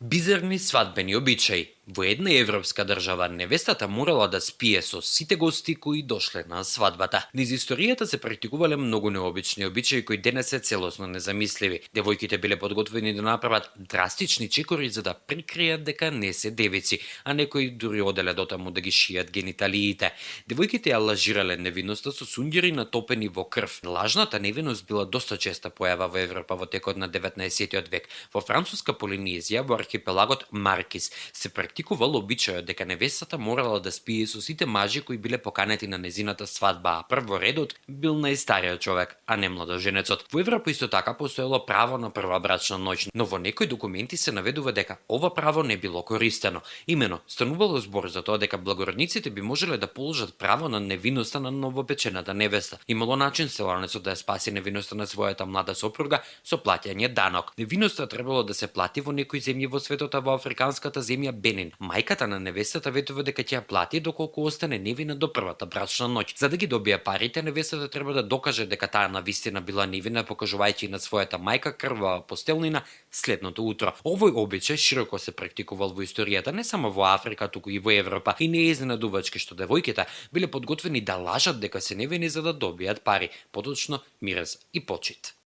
Бизарни свадбени обичаи. Во една европска држава невестата морала да спие со сите гости кои дошле на свадбата. Низ историјата се практикувале многу необични обичаи кои денес се целосно незамисливи. Девојките биле подготвени да направат драстични чекори за да прикријат дека не се девици, а некои дури оделе дотаму да ги шијат гениталиите. Девојките ја лажирале невиноста со суњери натопени во крв. Лажната невиност била доста честа појава во Европа во текот на 19 век. Во Француска Полинезија, во архипелагот Маркис, се практикувал обичајот дека невестата морала да спие со сите мажи кои биле поканети на незината свадба, а прворедот бил најстариот човек, а не младоженецот. Во Европа исто така постоело право на прва брачна ноќ, но во некои документи се наведува дека ова право не било користено. Имено, станувало збор за тоа дека благородниците би можеле да положат право на невиноста на новопечената невеста. Имало начин селанецот да ја спаси невиноста на својата млада сопруга со плаќање данок. Невиноста требало да се плати во некои земји во светот, а во африканската земја Бенин. Мајката на невестата ветува дека ќе ја плати доколку остане невина до првата брачна ноќ. За да ги добие парите, невестата треба да докаже дека таа навистина била невина, покажувајќи на својата мајка крвава постелнина следното утро. Овој обичај широко се практикувал во историјата не само во Африка, туку и во Европа, и не е изненадувачки што девојките биле подготвени да лажат дека се невини за да добијат пари, поточно мирез и почит.